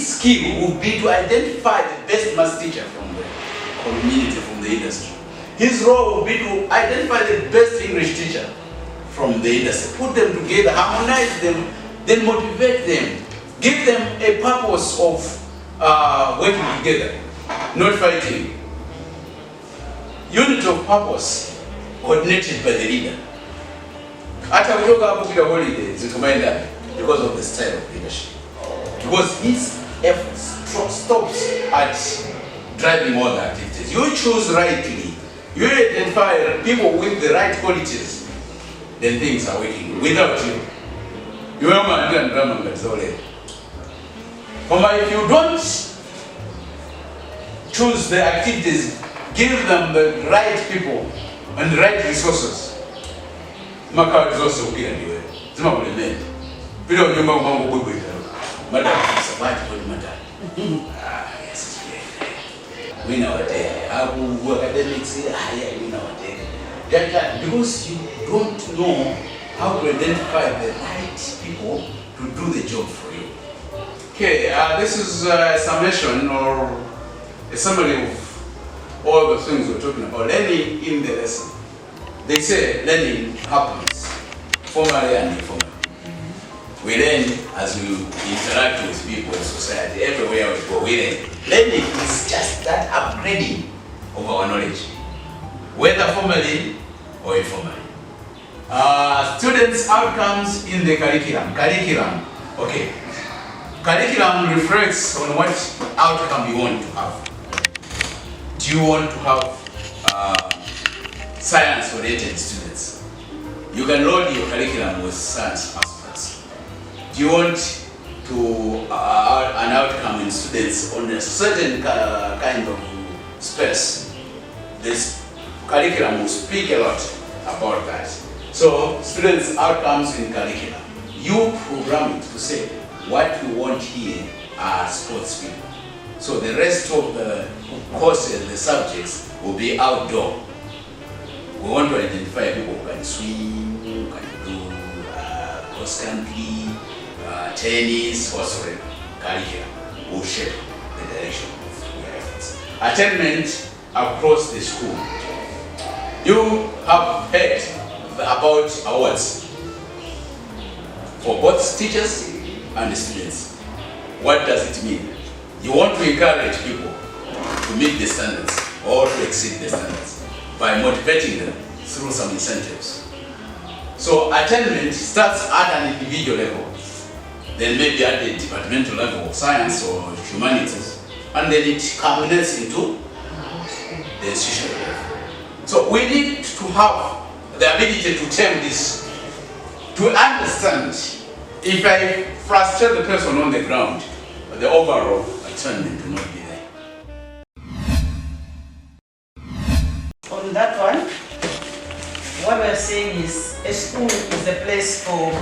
his skill will be to identify the best maths teacher from the community, from the industry. His role will be to identify the best English teacher from the industry, put them together, harmonize them, then motivate them, give them a purpose of working together, not fighting. Unit of purpose, coordinated by the leader. After we talk about holidays, because of the style of leadership. Because his efforts stops at driving all the activities. You choose rightly, you identify people with the right qualities, then things are working. Without you, you are if you don't choose the activities, give them the right people and the right resources, Macau is also okay anyway. Madam, it's a white matter. Yes, win our day. Academics higher win our day. Because you don't know how to identify the right people to do the job for you. Okay, this is a summation or a summary of all the things we're talking about. Learning in the lesson. They say learning happens formally and informally. We learn as we interact with people in society. Everywhere we go, we learn. Learning is just that upgrading of our knowledge, whether formally or informally. Students' outcomes in the curriculum. Okay. Curriculum reflects on what outcome you want to have. Do you want to have science-oriented students? You can load your curriculum with science aspects. Do you want to an outcome in students on a certain kind of space? This curriculum will speak a lot about that. So students' outcomes in curriculum, you program it to say what we want here are sports people. So the rest of the courses, the subjects will be outdoor. We want to identify people who can swim, who can do cross country, tennis, also curriculum will shape the direction of your efforts. Attainment across the school. You have heard about awards for both teachers and students. What does it mean? You want to encourage people to meet the standards or to exceed the standards by motivating them through some incentives. So attainment starts at an individual level, then maybe at the departmental level of science or humanities, and then it culminates into the institutional level. So we need to have the ability to tame this, to understand if I frustrate the person on the ground, the overall attainment will not be there. On that one, what we're saying is a school is a place for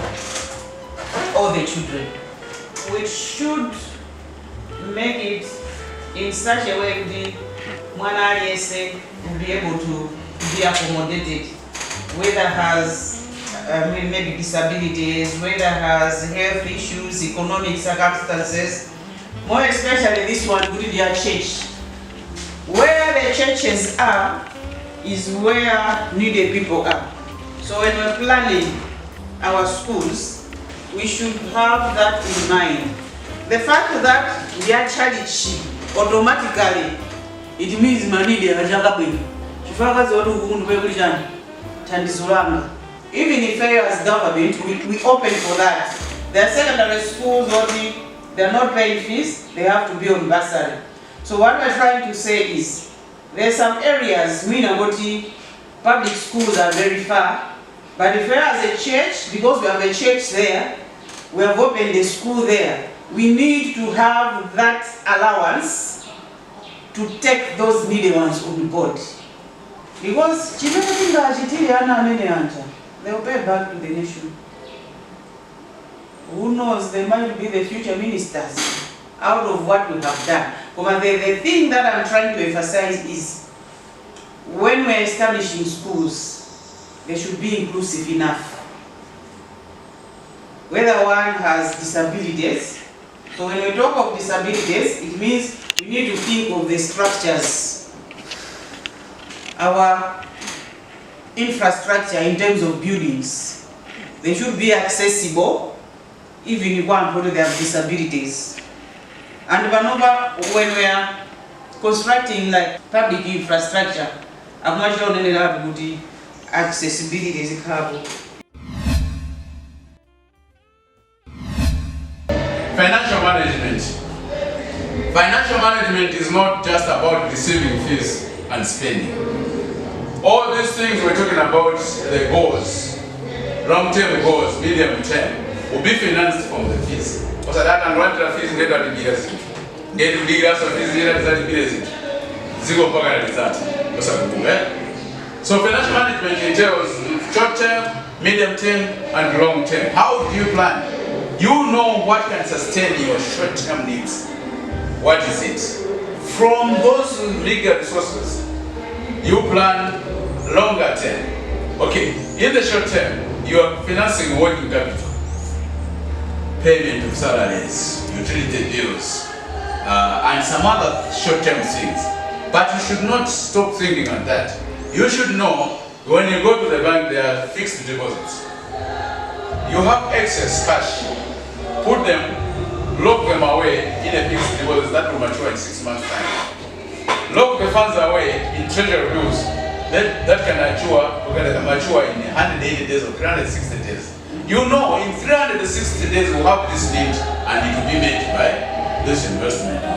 all the children. We should make it in such a way that one ISA will be able to be accommodated, whether has maybe disabilities, whether has health issues, economic circumstances, more especially this one, Guridia Church. Where the churches are is where needed people are. So when we're planning our schools, we should have that in mind. The fact that we are charity automatically, it means money they are jagabi. Even if as government, we open for that. There are secondary schools they're not paying fees, they have to be on bursary. So what we're trying to say is, there are some areas, public schools are very far, but if we as a church, because we have a church there, we have opened a school there, we need to have that allowance to take those needy ones on board. Because they will pay back to the nation. Who knows, they might be the future ministers out of what we have done. But the thing that I'm trying to emphasize is when we're establishing schools, they should be inclusive enough. Whether one has disabilities, So when we talk of disabilities, it means we need to think of the structures, our infrastructure in terms of buildings. They should be accessible, even if one people they have disabilities. And when we are constructing like public infrastructure, I'm not sure they have good accessibility is Financial management. Financial management is not just about receiving fees and spending. All these things we're talking about, the goals, long-term goals, medium-term, will be financed from the fees. Because that and one fees get at the bills. Get the bigger so fees get at the bills. Zero power is that. So financial management entails short-term, medium-term, and long-term. How do you plan? You know what can sustain your short-term needs. What is it? From those legal resources, you plan longer term. Okay, in the short term, you are financing working capital, payment of salaries, utility bills, and some other short-term things. But you should not stop thinking on that. You should know when you go to the bank, there are fixed deposits. You have excess cash. Put them, lock them away in a fixed deposit that will mature in 6 months' time. Lock the funds away in treasury bills that can mature in 180 days or 360 days. You know, in 360 days we'll have this need and it will be made by this investment.